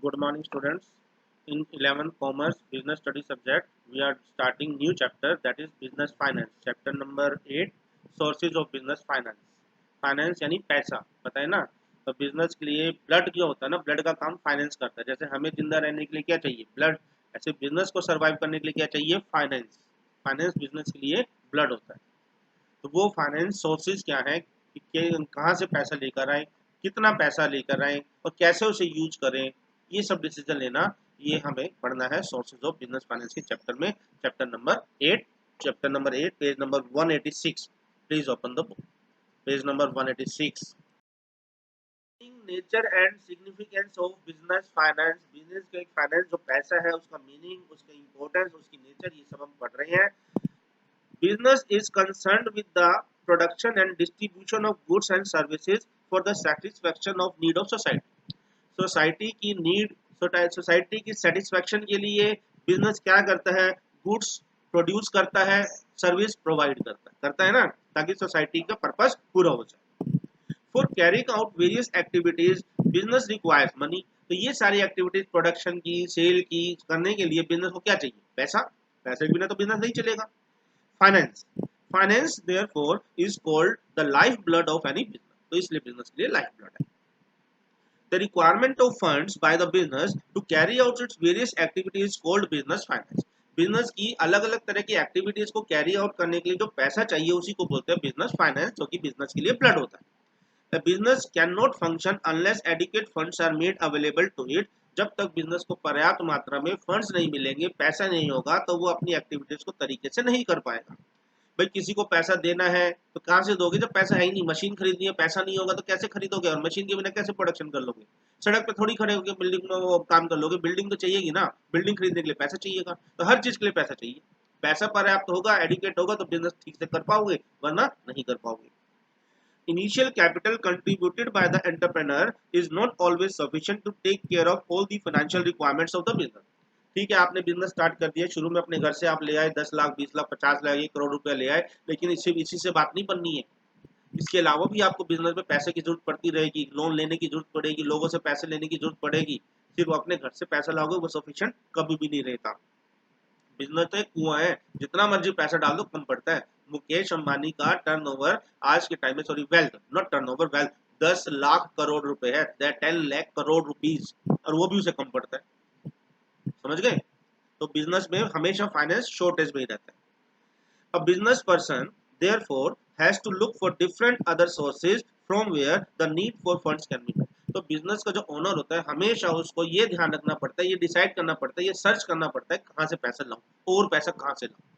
Good morning, students. In 11th Commerce Business Study subject, we are starting new chapter, that is Business Finance. Chapter number 8, Sources of Business Finance. Finance यानी पैसा, पता है ना। तो business के लिए blood क्या होता है ना, ब्लड का काम फाइनेंस करता है। जैसे हमें जिंदा रहने के लिए क्या चाहिए, ब्लड। ऐसे बिजनेस को सर्वाइव करने के लिए क्या चाहिए, फाइनेंस। फाइनेंस बिजनेस के लिए ब्लड होता है। तो वो फाइनेंस सोर्सेज क्या है कि कहाँ से पैसा लेकर आए, कितना पैसा लेकर आए और कैसे उसे यूज करें, ये सब डिसीजन लेना, ये हमें पढ़ना है सोर्सेज ऑफ बिजनेस फाइनेंस के चैप्टर में। Chapter number 8 page number 186। Please open the book, page number 186। Nature and significance of business finance. Business का एक फाइनेंस जो पैसा है, उसका मीनिंग, उसका इंपॉर्टेंस, उसकी नेचर, ये सब हम पढ़ रहे हैं। Business is concerned with the production and distribution of goods and services for the satisfaction of need of society. Society की नीड, सोसाइटी की सेटिस्फेक्शन के लिए बिजनेस क्या करता है, गुड्स प्रोड्यूस करता है, सर्विस प्रोवाइड करता है ना, ताकि सोसाइटी का पर्पस पूरा हो जाए। For carrying out various activities business requires money. तो ये सारी एक्टिविटीज प्रोडक्शन की, सेल की करने के लिए बिजनेस को क्या चाहिए, पैसा। पैसे के बिना तो बिजनेस नहीं चलेगा। Finance, finance therefore is called the life blood of any business. तो इसलिए बिजनेस के लिए लाइफ ब्लड है। The requirement of funds by the business to carry out its various activities called business finance. Business की अलग अलग तरह की एक्टिविटीज को कैरी आउट करने के लिए जो पैसा चाहिए, उसी को बोलते हैं बिजनेस फाइनेंस, जो कि बिजनेस के लिए ब्लड होता है। The business can not function unless adequate funds are made available to it. जब तक बिजनेस को पर्याप्त मात्रा में फंड्स नहीं मिलेंगे, पैसा नहीं होगा, तो वो अपनी एक्टिविटीज को तरीके से नहीं कर पाएगा। भाई किसी को पैसा देना है तो कहाँ से दोगे जब पैसा है ही नहीं। मशीन खरीदनी है, पैसा नहीं होगा तो कैसे खरीदोगे, और मशीन के बिना कैसे प्रोडक्शन कर लोगे। सड़क पे थोड़ी खड़े होकर बिल्डिंग में वो काम कर लोगे, बिल्डिंग तो चाहिएगी ना। बिल्डिंग खरीदने के लिए पैसा चाहिएगा, तो हर चीज के लिए पैसा चाहिए। पैसा पर्याप्त होगा, एडुकेट होगा, तो बिजनेस ठीक से कर पाओगे, वरना नहीं कर पाओगे। Initial capital contributed by the entrepreneur is not always sufficient to take care of all the financial requirements of the business. ठीक है, आपने बिजनेस स्टार्ट कर दिया, शुरू में अपने घर से आप ले आए 10 लाख, 20 लाख, 50 लाख, 1 करोड़ रुपया ले आए, लेकिन इसी से बात नहीं बननी है। इसके अलावा भी आपको बिजनेस में पैसे की जरूरत पड़ती रहेगी, लोन लेने की जरूरत पड़ेगी, लोगों से पैसे लेने की जरूरत पड़ेगी। सिर्फ अपने घर से पैसा लाओगे वो सफिशिएंट कभी भी नहीं रहता। बिजनेस तो एक कुआं है, जितना मर्जी पैसा डाल दो कम पड़ता है। मुकेश अंबानी का टर्नओवर आज के टाइम में, sorry wealth, not turnover, wealth 10 lakh crore रुपए है, 10 लाख करोड़ रुपीज, और वो भी उसे कम पड़ता है। समझ गए। तो बिजनेस में हमेशा फाइनेंस शॉर्टेज में ही रहता है। A business person therefore has to look for different other sources from where the need for funds can be met. तो बिजनेस का जो ओनर होता है, हमेशा उसको ये ध्यान रखना पड़ता है, ये डिसाइड करना पड़ता है, ये सर्च करना पड़ता है कहाँ से पैसा लाऊं और पैसा कहाँ से लाऊं।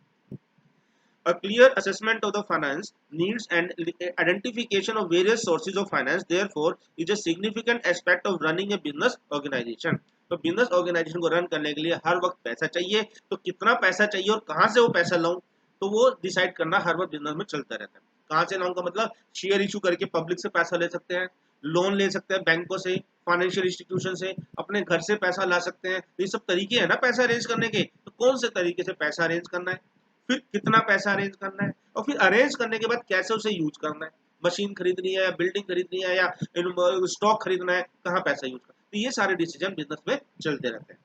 A clear assessment of the finance needs and identification of various sources of finance therefore is a significant aspect of running a business organization. तो बिजनेस ऑर्गेनाइजेशन को रन करने के लिए हर वक्त पैसा चाहिए, तो कितना पैसा चाहिए और कहाँ से वो पैसा लाऊं, तो वो डिसाइड करना हर वक्त बिजनेस में चलता रहता है। कहाँ से लाऊं का मतलब शेयर इशू करके पब्लिक से पैसा ले सकते हैं, लोन ले सकते हैं बैंकों से, फाइनेंशियल इंस्टीट्यूशन से, अपने घर से पैसा ला सकते हैं। ये सब तरीके हैं ना पैसा अरेंज करने के। तो कौन से तरीके से पैसा अरेंज करना है, फिर कितना पैसा अरेंज करना है, और फिर अरेंज करने के बाद कैसे उसे यूज करना है। मशीन खरीदनी है या बिल्डिंग खरीदनी है या स्टॉक खरीदना है, कहाँ पैसा यूज करना है, तो ये सारे डिसीजन बिजनेस में चलते रहते हैं।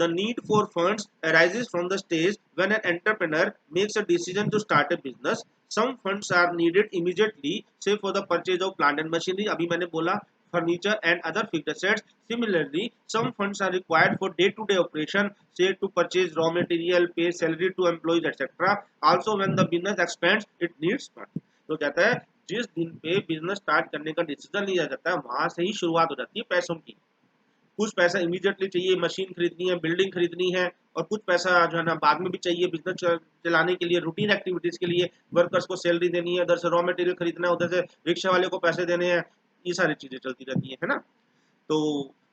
The need for funds arises from the stage when an entrepreneur makes a decision to start a business. Some funds are needed immediately, say for the purchase of plant and machinery. अभी मैंने बोला furniture and other fixed assets. Similarly, some funds are required for day-to-day operation, say to purchase raw material, pay salary to employees, etc. Also, when the business expands, it needs funds. तो कहता है जिस दिन पे business start करने का decision लिया जाता है, वहां से ही शुरुआत हो जाती है पैसों की। कुछ पैसा इमीडिएटली चाहिए, मशीन खरीदनी है, बिल्डिंग खरीदनी है, और कुछ पैसा जो है ना बाद में भी चाहिए बिजनेस चलाने के लिए, रूटीन एक्टिविटीज के लिए, वर्कर्स को सैलरी देनी है, उधर से रॉ मटेरियल खरीदना है, उधर से रिक्शा वाले को पैसे देने हैं, ये सारी चीजें चलती रहती है ना। तो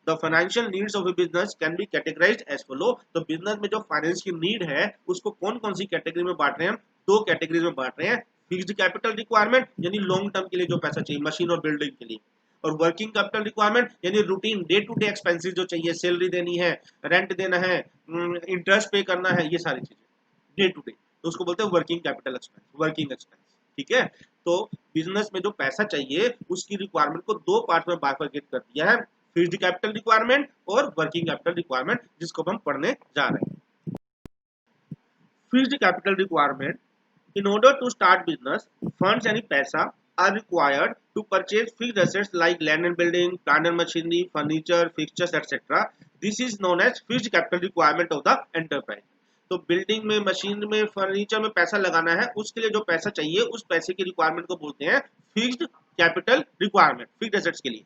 the financial needs of a business can be categorised as follow. तो बिजनेस में जो फाइनेंस की नीड है, उसको कौन कौन सी कैटेगरी में बांट रहे हैं हम, दो कैटेगरीज में बांट रहे हैं। फिक्स्ड कैपिटल रिक्वायरमेंट यानी लॉन्ग टर्म के लिए जो पैसा चाहिए मशीन और बिल्डिंग के लिए, और वर्किंग कैपिटल रिक्वायरमेंट यानी routine day to day expenses जो चाहिए, सैलरी देनी है, रेंट देना है, इंटरेस्ट पे करना है, ये सारी चीजें डे टू डे, तो उसको बोलते हैं working capital expense, working expense. ठीक है। तो बिजनेस में जो पैसा चाहिए उसकी रिक्वायरमेंट को दो पार्ट में बाइफरकेट कर दिया है, फिक्स्ड कैपिटल रिक्वायरमेंट और वर्किंग कैपिटल रिक्वायरमेंट, जिसको हम पढ़ने जा रहे हैं। Fixed capital requirement, in order to start business, funds यानी पैसा are required to purchase fixed assets like land and building, plant and machinery, furniture, fixtures, etc. This is known as fixed capital requirement of the enterprise. तो building में, machine में, furniture में पैसा लगाना है, उसके लिए जो पैसा चाहिए उस पैसे की रिक्वायरमेंट को बोलते हैं fixed capital requirement, fixed assets के लिए।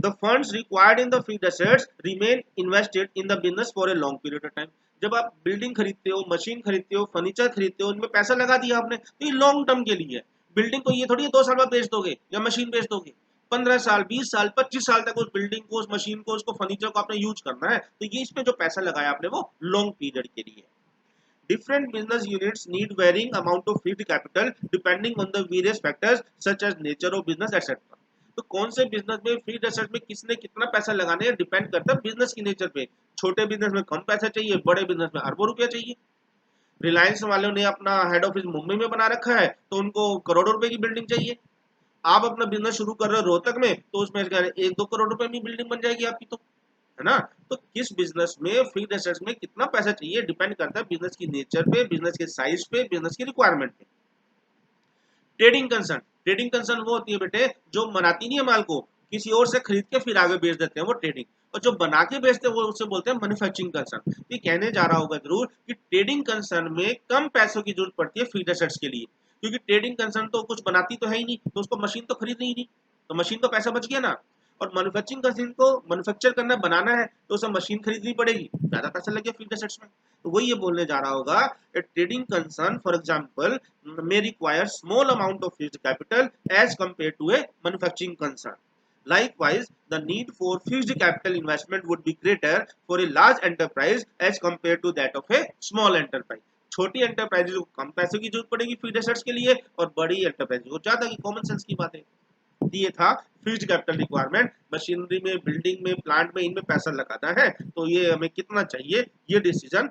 The funds required in the fixed assets remain invested in the business for a long period of time. जब आप बिल्डिंग खरीदते हो, मशीन खरीदते हो, फर्नीचर खरीदते हो, उनमें पैसा लगा दिया आपने, तो ये लॉन्ग टर्म के लिए है। बिल्डिंग को ये थोड़ी 2 साल बाद बेच दोगे या मशीन बेच दोगे। 15 साल, 20 साल, 25 साल तक उस बिल्डिंग को, उस मशीन को, उसको, फर्नीचर को आपने यूज करना है। तो ये इसमें जो पैसा लगाया आपने वो लॉन्ग पीरियड के लिए। Different business units need varying amount of fixed capital depending on the various factors such as nature of business etc. तो कौन से बिजनेस में फिक्स्ड एसेट में किसने कितना पैसा लगाना है डिपेंड करता है बिजनेस की नेचर पे। छोटे बिजनेस में कम पैसा चाहिए, बड़े बिजनेस में अरबों रुपया चाहिए। रिलायंस वालों ने अपना हेड ऑफिस मुंबई में बना रखा है तो उनको करोड़ों रुपए की बिल्डिंग चाहिए। आप अपना बिजनेस शुरू कर रहे हो रोहतक में, तो उसमें 1-2 करोड़ रुपए में बिल्डिंग बन जाएगी आपकी, तो है ना। तो किस बिजनेस में फिक्स्ड एसेट्स में कितना पैसा चाहिए डिपेंड करता है बिजनेस की नेचर पे, बिजनेस के साइज पे, बिजनेस की रिक्वायरमेंट पे। ट्रेडिंग कंसर्न, ट्रेडिंग कंसर्न वो होती है बेटे जो बनाती नहीं है माल को, किसी और से खरीद के फिर आगे बेच देते हैं, वो ट्रेडिंग। और जो बना के बेचते हैं वो उसे बोलते हैं मैन्युफैक्चरिंग कंसर्न। ये कहने जा रहा होगा जरूर कि ट्रेडिंग कंसर्न में कम पैसों की जरूरत पड़ती है फिक्स्ड एसेट्स के लिए, क्योंकि ट्रेडिंग कंसर्न तो कुछ बनाती तो है ही नहीं, तो उसको मशीन तो खरीदनी ही नहीं, तो मशीन तो पैसा बच गया ना। और मैन्युफैक्चरिंग कंसर्न को मैन्युफैक्चर करना, बनाना है, तो उसे मशीन खरीदनी पड़ेगी, ज्यादा पैसा लग गया फिक्स्ड एसेट्स में। तो वही ये बोलने जा रहा होगा, a trading concern for example may require small amount of fixed capital as compared to a manufacturing concern. Likewise, the need for fixed capital investment would be greater for a large enterprise as compared to that of a small enterprise. छोटी enterprises को कम पैसे की जरूरत पड़ेगी fixed assets के लिए, और बड़ी एंटरप्राइज को ज्यादा की। कॉमन सेंस की बात है। ये था फिक्स्ड कैपिटल रिक्वायरमेंट। मशीनरी में, बिल्डिंग में, प्लांट में, इनमें पैसा लगाना है तो ये हमें कितना चाहिए, ये डिसीजन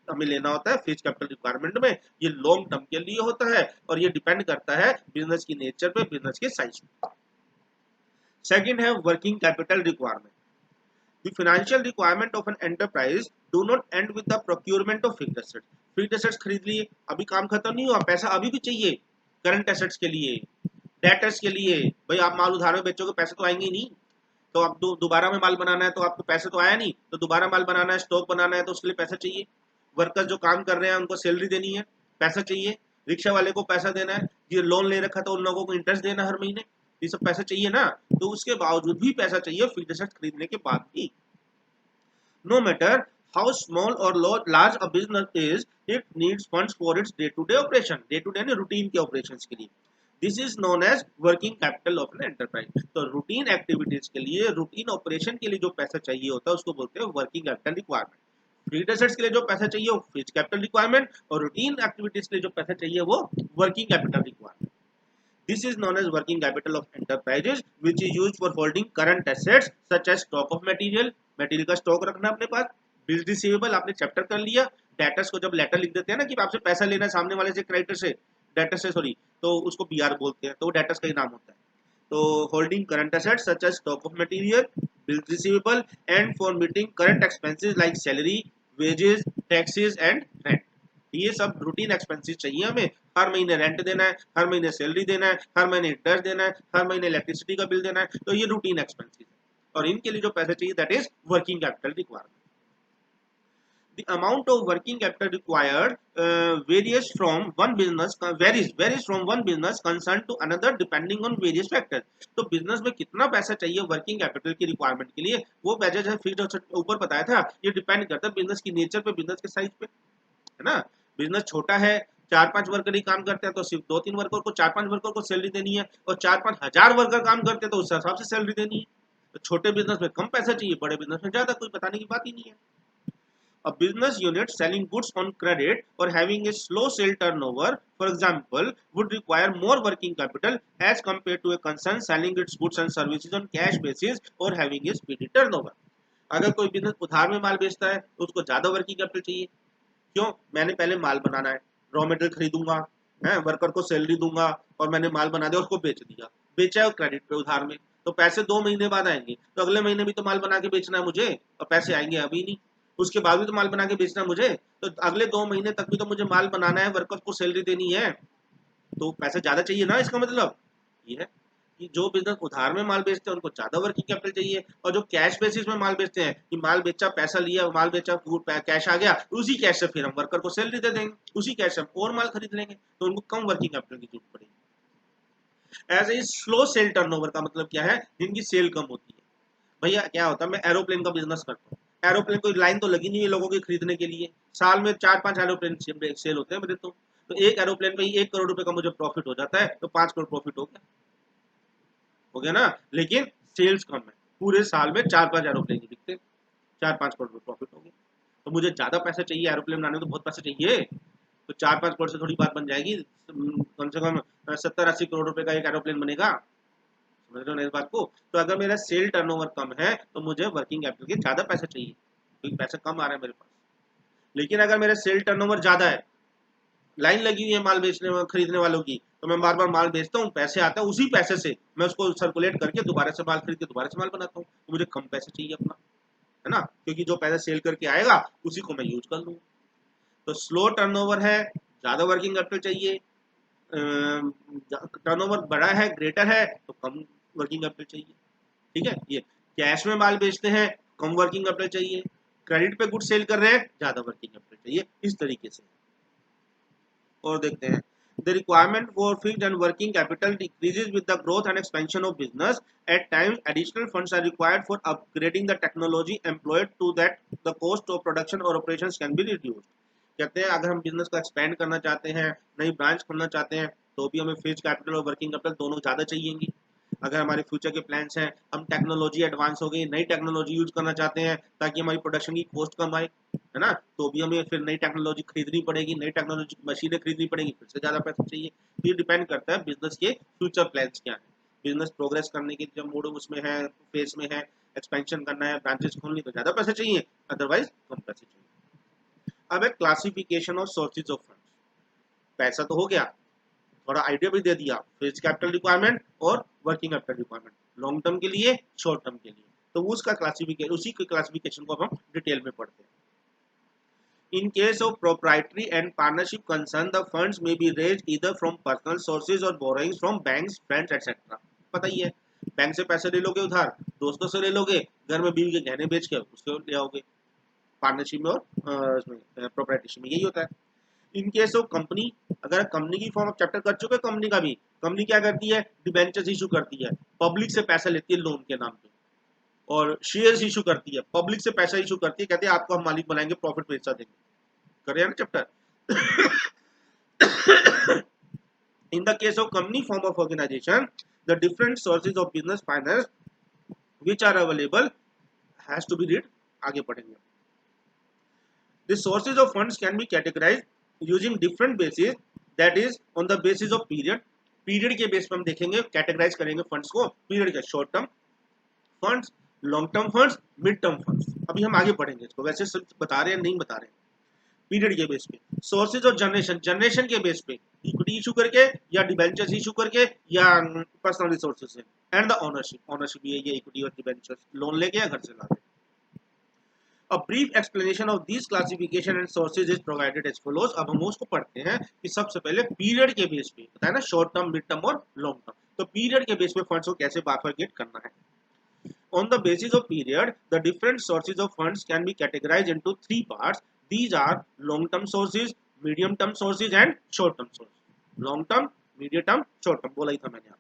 हमें लेना होता है फिक्स्ड कैपिटल रिक्वायरमेंट में। ये लॉन्ग टर्म के लिए होता है और ये डिपेंड करता है बिजनेस की नेचर पे, बिजनेस के साइज पे। सेकंड है working capital requirement. The financial requirement of an enterprise do not and with the procurement of fixed assets. Fixed assets खरीद लिए, अभी काम खत्म नहीं हुआ, पैसा अभी भी चाहिए करंट एसेट्स के लिए, डेटर्स के लिए। भाई आप माल उधार में बेचोगे, पैसे तो आएंगे ही नहीं, तो आप दोबारा में माल बनाना है, तो आपको पैसे तो आया नहीं, तो दोबारा माल बनाना है, स्टॉक बनाना है, तो उसके लिए पैसा चाहिए। वर्कर्स जो काम कर रहे हैं उनको सैलरी देनी है, पैसा चाहिए। रिक्शा वाले को पैसा देना है, ये लोन ले रखा था उन लोगों को इंटरेस्ट देना हर महीने, ये सब पैसा चाहिए ना। तो उसके बावजूद भी पैसा चाहिए फिक्स्ड एसेट्स खरीदने के बाद भी। नो मैटर हाउ स्मॉल और large a business is, it needs funds for its day to day operation, day to day routine के ऑपरेशंस के लिए। This is known as working capital of an enterprise. तो routine activities के लिए, routine operation के लिए जो पैसा चाहिए होता है उसको बोलते हैं working capital requirement. Fixed assets के लिए जो पैसा चाहिए वो फिक्स्ड कैपिटल रिक्वायरमेंट, और रूटीन एक्टिविटीज के लिए जो पैसा चाहिए वो working capital requirement. This is known as working capital of enterprises, which is used for holding current assets such as stock of material, material का स्टॉक रखना अपने पास। बिल रिसीवेबल आपने चैप्टर कर लिया। डेटर्स को जब लेटर लिख देते हैं ना कि आपसे पैसा लेना है सामने वाले से, क्रेडिटर से, डेटर से सॉरी, तो उसको बीआर बोलते हैं, तो वो डेटर्स का ही नाम होता है। तो holding current assets such as stock of material, bill receivable, and for meeting current expenses like salary, wages, taxes and rent. ये सब रूटीन एक्सपेंसेस चाहिए हमें। हर महीने रेंट देना है, हर महीने सैलरी देना है, हर महीने इंटरेस्ट देना है, हर महीने इलेक्ट्रिसिटी का बिल देना है, तो ये रूटीन एक्सपेंसेस है। और इनके लिए जो पैसे चाहिए that is working capital requirement. The amount of working capital required varies from one business concern to another depending on various factors. तो बिजनेस में कितना पैसा चाहिए वर्किंग कैपिटल की रिक्वायरमेंट के लिए, वो वजह है फिक्स्ड ऊपर बताया था, ये डिपेंड करता है बिजनेस की नेचर पे, बिजनेस के साइज पे, है ना। बिजनेस छोटा है, 4-5 वर्कर ही काम करते हैं, तो सिर्फ 2-3 वर्कर को, 4-5 वर्कर को सैलरी देनी है, और 4-5 हजार वर्कर काम करते हैं तो उस हिसाब से सैलरी देनी है। तो छोटे बिजनेस में कम पैसा चाहिए, बड़े बिजनेस में ज्यादा, कोई बताने की बात ही नहीं है। A business unit selling goods on credit or having a slow sale turnover, for example, would require more working capital as compared to a concern selling its goods and services on cash basis or having a speedy turnover. अगर कोई business उधार में माल बेचता है तो उसको ज्यादा working capital चाहिए। क्यों? मैंने पहले माल बनाना है, रॉ मटेरियल खरीदूंगा, है, वर्कर को सैलरी दूंगा, और मैंने माल बना दिया, उसको बेच दिया, बेचा है क्रेडिट पे उधार में, तो पैसे 2 महीने बाद आएंगे, तो अगले महीने भी तो माल बना के बेचना है मुझे, और पैसे आएंगे अभी नहीं, उसके बाद भी तो माल बना के बेचना है मुझे, तो अगले 2 महीने तक भी तो मुझे माल बनाना है, वर्कर्स को सैलरी देनी है, तो पैसे ज्यादा चाहिए ना। इसका मतलब ये है कि जो बिजनेस उधार में माल बेचते हैं उनको ज्यादा वर्किंग कैपिटल चाहिए, और जो कैश बेसिस में माल बेचते हैं कि माल बेचा पैसा लिया, माल बेचा कैश आ गया, उसी कैश से फिर हम वर्कर को सैलरी दे देंगे, उसी कैश से हम और माल खरीद लेंगे, तो उनको कम वर्किंग कैपिटल की जरूरत पड़ेगी। ऐसे ही स्लो सेल टर्नओवर का मतलब क्या है, जिनकी सेल कम होती है। भैया क्या होता है, मैं एरोप्लेन का बिजनेस करता हूँ, एरोप्लेन कोई लाइन तो लगी नहीं है लोगों के खरीदने के लिए, साल में 4-5 एरोप्लेन सेल होते हैं मेरे, तो एक एरोप्लेन पे ही 1 करोड़ रुपए का मुझे प्रॉफिट हो जाता है, तो 5 करोड़ प्रॉफिट हो गया ना। लेकिन सेल्स कम है, पूरे साल में 4-5 एरोप्लेन ही बिकते, 4-5 करोड़ प्रॉफिट हो गया, तो मुझे ज्यादा पैसा चाहिए, एरोप्लेन बनाने में तो बहुत पैसा चाहिए, तो 4-5 करोड़ से थोड़ी बात बन जाएगी, कम से कम 70-80 करोड़ रुपए का एक एरोप्लेन बनेगा, समझ रहे हो ना इस बात को। तो अगर मेरा सेल टर्नओवर कम है तो मुझे वर्किंग कैपिटल के ज्यादा पैसे चाहिए, क्योंकि पैसा कम आ रहा है मेरे पास। लेकिन अगर मेरा सेल टर्नओवर ज्यादा है, लाइन लगी हुई है माल बेचने खरीदने वालों की, तो मैं बार बार माल बेचता हूँ, पैसे आते हैं, उसी पैसे से मैं उसको सर्कुलेट करके दोबारा से माल खरीद के दोबारा से माल बनाता हूँ, तो मुझे कम पैसे चाहिए अपना, है ना, क्योंकि जो पैसा सेल करके आएगा उसी को मैं यूज कर लूँ। तो स्लो टर्नओवर है, ज्यादा वर्किंग कैपिटल चाहिए, टर्नओवर बड़ा है, ग्रेटर है, तो कम वर्किंग कैपिटल चाहिए। ठीक है, ये कैश में माल बेचते हैं, कम वर्किंग कैपिटल चाहिए, क्रेडिट पे गुड सेल कर रहे हैं, ज्यादा वर्किंग कैपिटल चाहिए, इस तरीके से। और देखते हैं, the requirement for fixed and working capital decreases with the growth and expansion of business. At times additional funds are required for upgrading the technology employed to that the cost of production or operations can be reduced. कहते हैं अगर हम business को expand करना चाहते हैं, नई branch खोलना चाहते हैं, तो भी हमें फिक्स्ड कैपिटल और वर्किंग कैपिटल दोनों ज़्यादा चाहिएंगी। अगर हमारे फ्यूचर के प्लान्स हैं, हम टेक्नोलॉजी एडवांस हो गई, नई टेक्नोलॉजी यूज करना चाहते हैं ताकि हमारी प्रोडक्शन की कॉस्ट कम आए, है ना, तो भी हमें फिर नई टेक्नोलॉजी खरीदनी पड़ेगी, नई टेक्नोलॉजी मशीनें खरीदनी पड़ेगी, फिर से ज़्यादा पैसा चाहिए। तो ये डिपेंड करता है बिजनेस के फ्यूचर प्लान्स क्या है, बिजनेस प्रोग्रेस करने के जब मोड उसमें है, फेज में है, एक्सपेंशन करना है, ब्रांचेस खोलनी, तो ज़्यादा पैसे चाहिए, अदरवाइज कम पैसे चाहिए। अब है classification of sources of funds. पैसा तो हो गया, थोड़ा आइडिया भी दे दिया, फिक्स्ड कैपिटल रिक्वायरमेंट और working capital requirement, long term के लिए, शॉर्ट टर्म के लिए, तो उसका क्लासिफिकेशन, उसी के क्लासिफिकेशन को हम डिटेल में पढ़ते हैं। In case of proprietary and partnership concern, the funds may be raised either from personal sources or borrowings from banks, friends, etc. पता ही है, बैंक से पैसे ले लोगे उधार, दोस्तों से ले लोगे, घर में बीवी के गहने बेच के उसके ले आओगे, पार्टनरशिप में और प्रोप्राइटरशिप में यही होता है। इन केस ऑफ कंपनी, अगर कंपनी की फॉर्म चैप्टर कर चुके कंपनी का भी, कंपनी क्या करती है, डिबेंचर्स इशू करती है, पब्लिक से पैसा लेती है लोन के नाम पे, और शेयर्स इशू करती है, पब्लिक से पैसा इशू करती है, कहते हैं आपको हम मालिक बनाएंगे, प्रॉफिट पैसा देंगे, कर ना chapter. In the case of company form of organization, the different sources of business finance which are available has to be read, आगे पढ़ेंगे। The sources of funds can be categorized using different bases, that is on the basis of period. Period के base पर हम देखेंगे, categorise करेंगे funds को, period का short term funds, long term funds, mid term funds, अभी हम आगे पढ़ेंगे इसको, वैसे सब बता रहे हैं नहीं बता रहे हैं। पीरियड के बेस पे, सोर्सेज ऑफ जनरेशन, जनरेशन के बेस पे, इक्विटी इशू करके या डिबेंचर्स इशू करके या पर्सनल रिसोर्सेज से, एंड द ओनरशिप, ओनरशिप ये इक्विटी और डिबेंचर्स लोन लेके या घर से ला के। A brief explanation of these classification and sources is provided as follows. अब हम उसको पढ़ते हैं कि सबसे पहले पीरियड के बेस पे बताया ना, शॉर्ट टर्म, मिड टर्म और लॉन्ग टर्म, तो पीरियड के बेस पे फंड्स को कैसे बाइफरकेट करना है। On the basis of period, the different sources of funds can be categorized into 3 parts. These are long-term sources, medium-term sources and short-term sources. Long-term, medium-term, short-term बोला ही था मैंने आपको।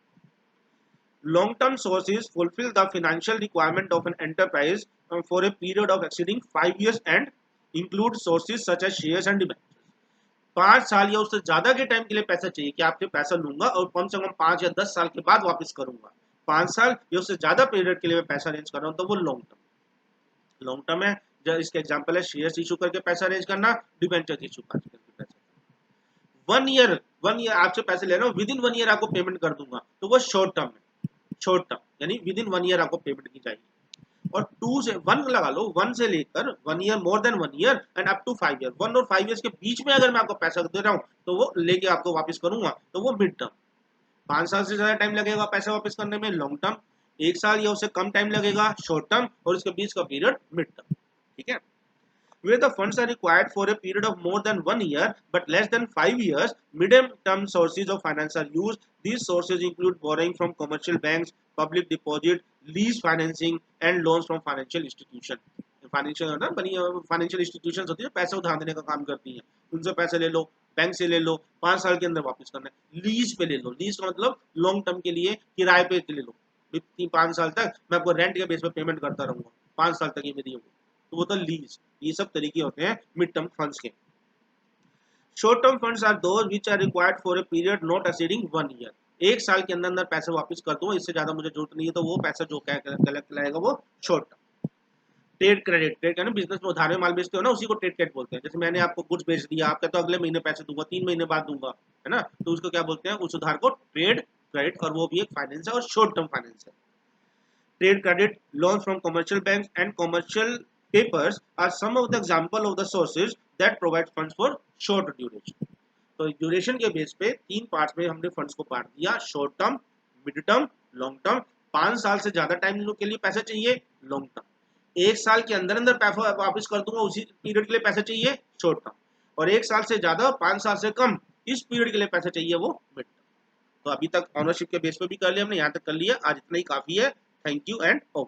Long-term sources fulfill the financial requirement of an enterprise for a period of exceeding 5 years and include sources such as shares and debentures. 5 साल या उससे ज्यादा के time के लिए पैसा चाहिए कि आपसे पैसा लूंगा और कम से कम 5 या 10 साल के बाद वापस करूंगा, 5 साल या उससे ज्यादा पीरियड के लिए मैं पैसा अरेंज कर रहा हूँ, तो वो लॉन्ग टर्म, लॉन्ग टर्म है। जो इसके एग्जांपल है, शेयर्स इशू करके पैसा अरेंज करना, डिबेंचर्स इशू करके पैसा, 1 ईयर आपसे पैसे ले रहा हूँ, विद इन 1 ईयर आपको पेमेंट कर दूंगा, तो वो शॉर्ट टर्म है, शॉर्ट टर्म यानी विद इन 1 ईयर आपको पेमेंट की जाएगी। और 2 से 1 लगा लो, 1 से लेकर 1 year, more than 1 year and up to 5 year, 1 और 5 ईयर्स के बीच में अगर मैं आपको पैसा दे रहा हूँ तो वो लेके आपको वापस करूंगा, तो वो मिड टर्म, 5 साल से ज्यादा टाइम लगेगा पैसा वापस करने में, लॉन्ग टर्म, 1 साल या उससे कम टाइम लगेगा शॉर्ट टर्म, और इसके बीच का पीरियड मिड टर्म। ठीक है, where the funds are required for a period of more than 1 year but less than 5 years, medium-term sources of finance are used. These sources include borrowing from commercial banks, public deposit, lease financing, and loans from financial institution. Financial ना बनी financial institution होती है, पैसे उधार देने का काम करती हैं, उनसे पैसे ले लो, बैंक से ले लो, 5 साल के अंदर वापस करना है। लीज पे ले लो, लीज का मतलब लॉन्ग टर्म के लिए किराए पे ले लो, 5 साल तक मैं आपको रेंट के बेस पे पेमेंट करता रहूंगा, 5 साल तक ये मेरी होगी, तो वो तो लीज। ये सब तरीके होते हैं मिड टर्म फंड्स के। Short term funds are those which are required for a period not exceeding 1 year. 1 साल के अंदर अंदर पैसे वापस कर दूंगा, इससे ज्यादा मुझे जरूरत नहीं है, तो वो पैसा जो कलेक्ट लाएगा वो short term. Trade credit, trade कहना बिजनेस में उधार में माल बेचते हो ना, उसी को ट्रेड क्रेडिट बोलते हैं। जैसे मैंने आपको गुड्स बेच दिया, आप कहते हो अगले महीने पैसे दूंगा, 3 महीने बाद दूंगा, है ना, तो उसको क्या बोलते हैं, उस उधार को ट्रेड क्रेडिट, और वो भी एक फाइनेंस है और शॉर्ट टर्म फाइनेंस है। Trade credit, loans from commercial banks, and commercial papers are some of the example of the sources that provide funds for short duration. तो ड्यूरेशन के बेस पे 3 पार्ट्स में हमने फंड्स को बांट दिया, short term, mid term, long term. 5 साल से ज्यादा टाइम के लिए पैसे चाहिए, लॉन्ग टर्म। 1 साल के अंदर अंदर पैसा वापस कर दूंगा, उसी पीरियड के लिए पैसे चाहिए, शॉर्ट टर्म। और 1 साल से ज्यादा, 5 साल से कम, इस पीरियड के लिए पैसे चाहिए, वो मिड टर्म। तो अभी तक ऑनरशिप के बेस पे भी कर लिया हमने, यहाँ तक कर लिया, आज इतना ही काफी है। Thank you and over.